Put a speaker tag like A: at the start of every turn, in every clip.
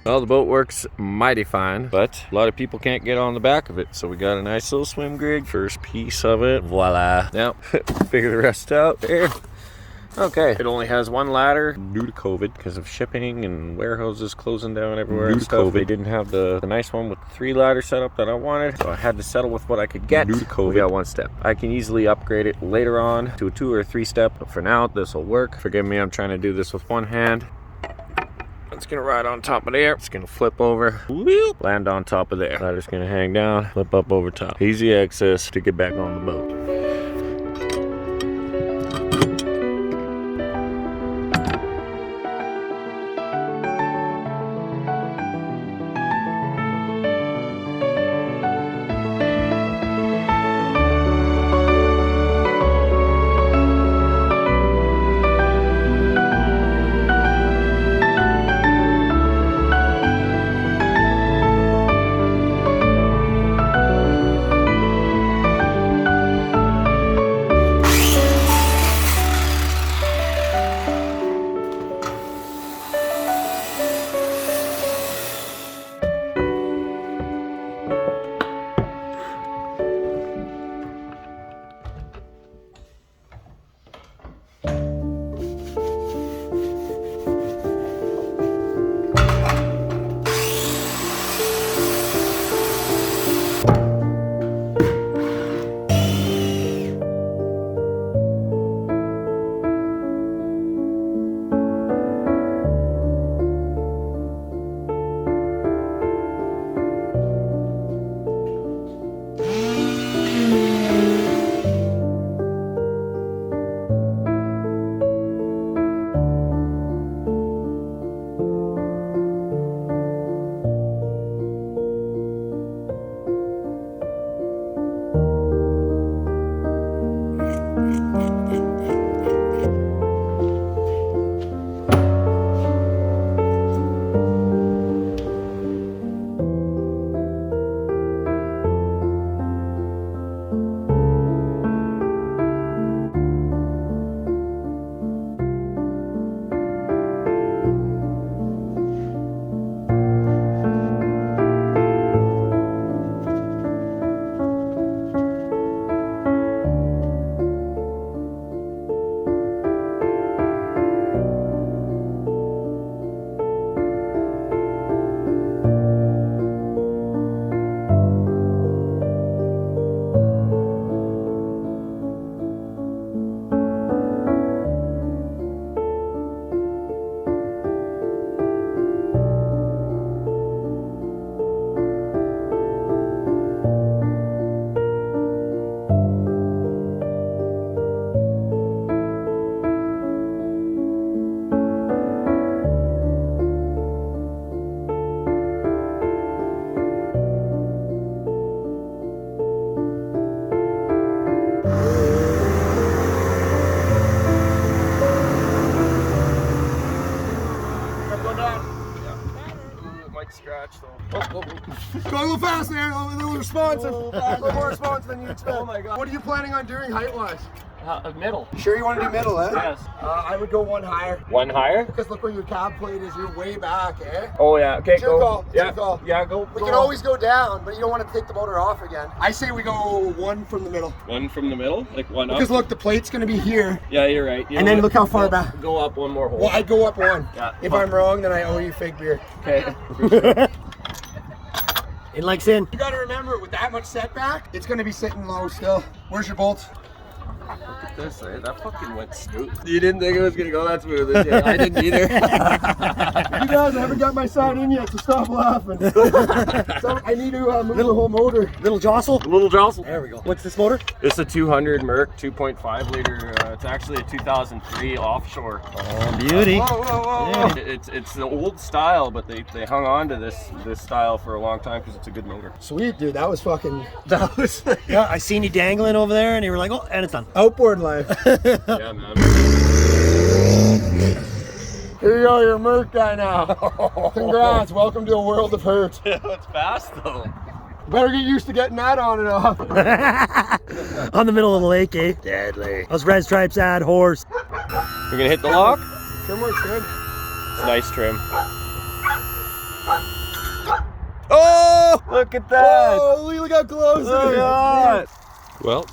A: Well, the boat works mighty fine, but a lot of people can't get on the back of it. So we got a nice little swim gig, first piece of it. Voila. Now, figure the rest out there. Okay, it only has one ladder due to COVID because of shipping and warehouses closing down everywhere and stuff. They didn't have the nice one with the 3 ladder setup that I wanted, so I had to settle with what I could get. Due to COVID, we got 1 step. I can easily upgrade it later on to a 2 or 3 step, but for now, this will work. Forgive me, I'm trying to do this with one hand. It's gonna ride on top of there. It's gonna flip over, whoop, land on top of there. Ladder's gonna hang down, flip up over top. Easy access to get back on the boat.
B: Go a little fast there, a little responsive. A little more responsive than you expect.
C: Oh my god.
B: What are you planning on doing height-wise?
C: Middle.
B: Sure you want to do middle, eh?
C: Yes.
B: I would go 1 higher.
C: 1 higher?
B: Because look where your cab plate is, you're way back, eh?
C: Oh yeah, okay,
B: Sure
C: go.
B: call,
C: Yeah,
B: sure call.
C: yeah, go.
B: We can always go down, but you don't want to take the motor off again. I say we go 1 from the middle.
C: 1 from the middle? Like 1 up?
B: Because look, the plate's going to be here.
C: Yeah, you're right. You
B: And
C: know
B: then
C: what?
B: look how far back.
C: Go up 1 more hole.
B: Well, I go up 1.
C: Yeah.
B: If I'm wrong, then I owe you fake beer.
C: Okay.
D: It likes in.
B: You got to remember, with that much setback, it's going to be sitting low still. Where's your bolts?
C: Look at this, eh? That fucking went smooth. You didn't think it was gonna go that smooth, did you? I didn't either.
B: You guys, I haven't got my side in yet, so stop laughing. So I need to move the whole motor.
D: Little jostle.
C: A little jostle.
D: There we go. What's this motor?
C: It's a 200 Merc 2.5 liter. It's actually a 2003 offshore.
D: Oh, beauty.
B: Whoa, whoa, whoa.
C: Yeah. It's the old style, but they hung on to this style for a long time because it's a good motor.
B: Sweet, dude. That was fucking. That was.
D: Yeah, I seen you dangling over there, and you were like, "Oh, and it's done."
B: Outboard life.
C: Yeah, man.
B: Here you go, you're a Merc guy now. Congrats, welcome to a world of hurt.
C: It's fast though.
B: Better get used to getting that on and off.
D: On the middle of the lake, eh? Deadly. Those red stripes add horse.
C: We're gonna hit the lock.
B: Trim works good.
C: It's nice trim.
A: Oh, look at that.
B: Holy, look how close
A: Look
B: it is.
A: at that. Well.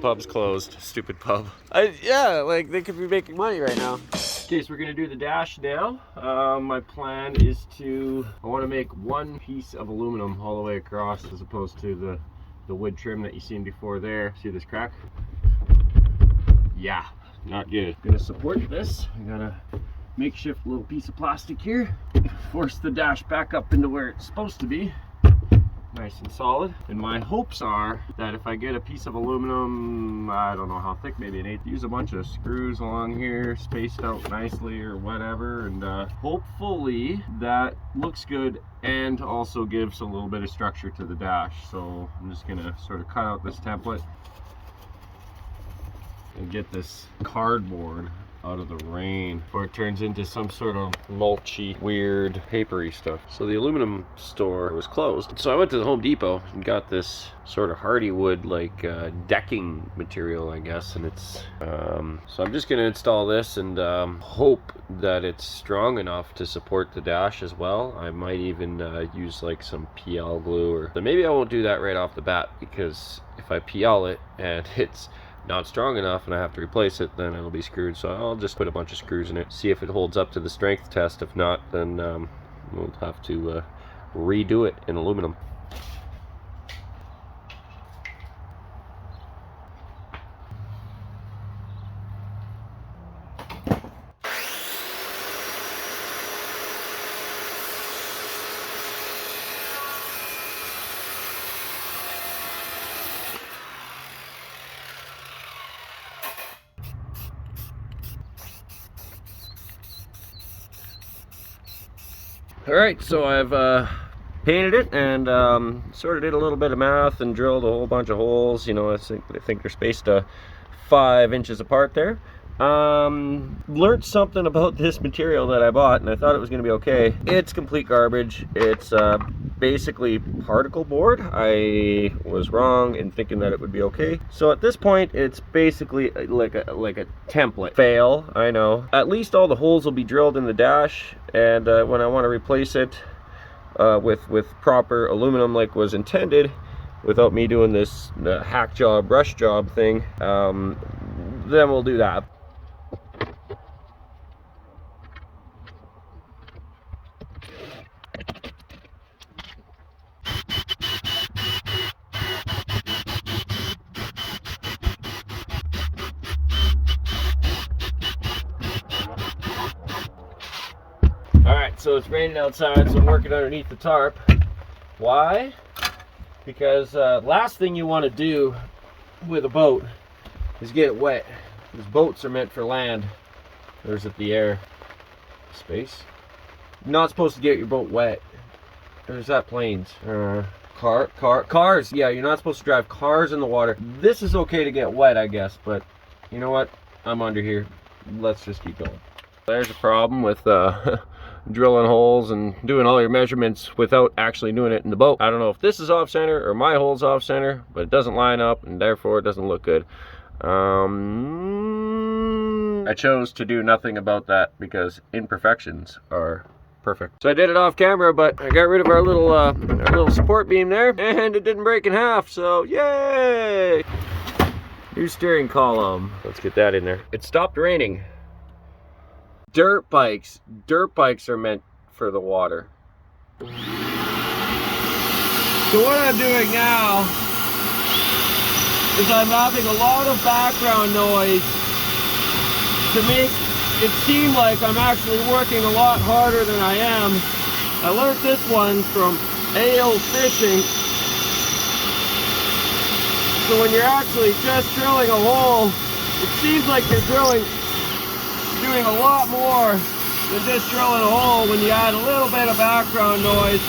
A: Pub's closed. Stupid pub. Yeah, like they could be making money right now. Okay, so we're gonna do the dash now. My plan is I want to make one piece of aluminum all the way across, as opposed to the wood trim that you seen before there. See this crack? Yeah, not good. Gonna support this. I got a makeshift little piece of plastic here. Force the dash back up into where it's supposed to be. Nice and solid. And my hopes are that if I get a piece of aluminum, I don't know how thick, maybe an eighth, use a bunch of screws along here, spaced out nicely or whatever, and hopefully that looks good and also gives a little bit of structure to the dash. So I'm just gonna sort of cut out this template and get this cardboard out of the rain before it turns into some sort of mulchy, weird, papery stuff. So the aluminum store was closed. So I went to the Home Depot and got this sort of hardy wood, like decking material, I guess. And it's, so I'm just gonna install this and hope that it's strong enough to support the dash as well. I might even use like some PL glue, or but maybe I won't do that right off the bat, because if I PL it and it's not strong enough and I have to replace it, then it'll be screwed. So I'll just put a bunch of screws in it, see if it holds up to the strength test. If not, then we'll have to redo it in aluminum. Alright, so I've painted it and sort of did a little bit of math and drilled a whole bunch of holes. You know, I think they're spaced 5 inches apart there. Learned something about this material that I bought, and I thought it was going to be okay. It's complete garbage. It's basically particle board. I was wrong in thinking that it would be okay. So at this point, it's basically like a template. Fail, I know. At least all the holes will be drilled in the dash, and when I want to replace it with proper aluminum like was intended, without me doing this hack job, brush job thing, then we'll do that. Alright, so it's raining outside, so I'm working underneath the tarp. Why? Because last thing you want to do with a boat is get it wet. Because boats are meant for land. Or is it the air? Space? You're not supposed to get your boat wet. Or is that planes? Cars. Yeah, you're not supposed to drive cars in the water. This is okay to get wet, I guess, but you know what? I'm under here. Let's just keep going. There's a problem with drilling holes and doing all your measurements without actually doing it in the boat. I don't know if this is off center or my hole's off center, but it doesn't line up and therefore it doesn't look good. I chose to do nothing about that because imperfections are perfect. So I did it off camera, but I got rid of our little support beam there, and it didn't break in half, so yay! New steering column. Let's get that in there. It stopped raining. Dirt bikes are meant for the water. So what I'm doing now is I'm having a lot of background noise to make it seem like I'm actually working a lot harder than I am. I learned this one from AO fishing. So when you're actually just drilling a hole, it seems like you're doing a lot more than just drilling a hole when you add a little bit of background noise.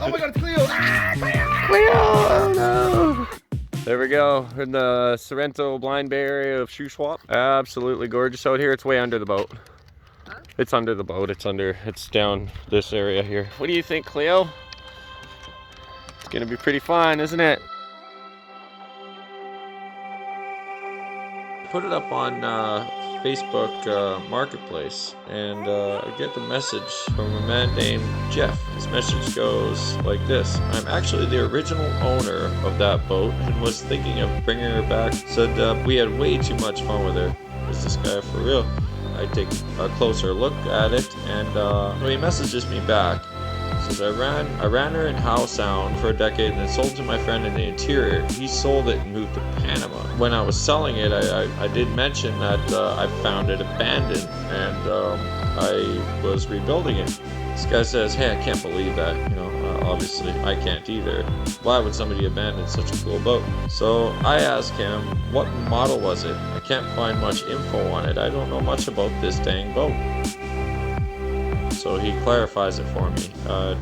B: Oh my god, it's Cleo!
A: Cleo! No! There we go, in the Sorrento Blind Bay area of Shoe Swap. Absolutely gorgeous out here. It's way under the boat. Huh? It's under the boat. It's down this area here. What do you think, Cleo? It's gonna be pretty fun, isn't it? Put it up on Facebook Marketplace, and I get the message from a man named Jeff. His message goes like this: I'm actually the original owner of that boat and was thinking of bringing her back. Said we had way too much fun with her. Is this guy for real? I take a closer look at it, and he messages me back. Says I ran her in Howe Sound for a decade and then sold to my friend in the interior. He sold it and moved to Panama. When I was selling it, I did mention that I found it abandoned and I was rebuilding it. This guy says, hey, I can't believe that. You know, obviously I can't either. Why would somebody abandon such a cool boat? So I asked him, what model was it? I can't find much info on it. I don't know much about this dang boat. So he clarifies it for me.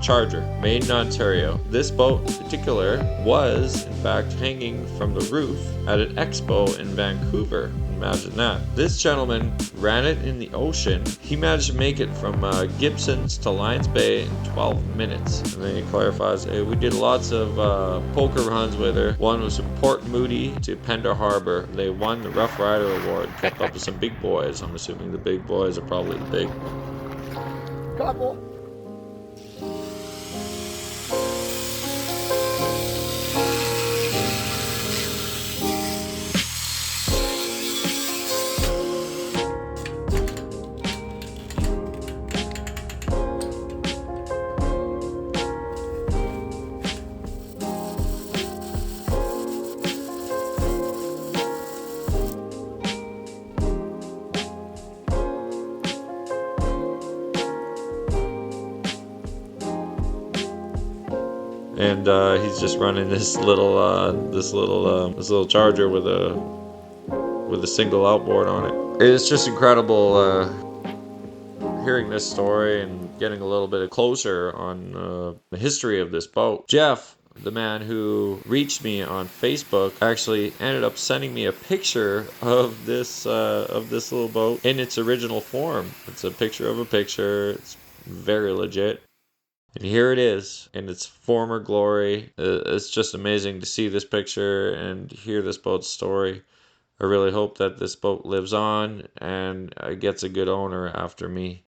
A: Charger, made in Ontario. This boat in particular was, in fact, hanging from the roof at an expo in Vancouver. Imagine that. This gentleman ran it in the ocean. He managed to make it from Gibson's to Lions Bay in 12 minutes. And then he clarifies, hey, we did lots of poker runs with her. One was from Port Moody to Pender Harbor. They won the Rough Rider Award. Kept up with some big boys. I'm assuming the big boys are probably the big.
B: Couple.
A: And he's just running this little charger with a single outboard on it. It's just incredible hearing this story and getting a little bit closer on the history of this boat. Jeff, the man who reached me on Facebook, actually ended up sending me a picture of this little boat in its original form. It's a picture of a picture. It's very legit. And here it is in its former glory. It's just amazing to see this picture and hear this boat's story. I really hope that this boat lives on and gets a good owner after me.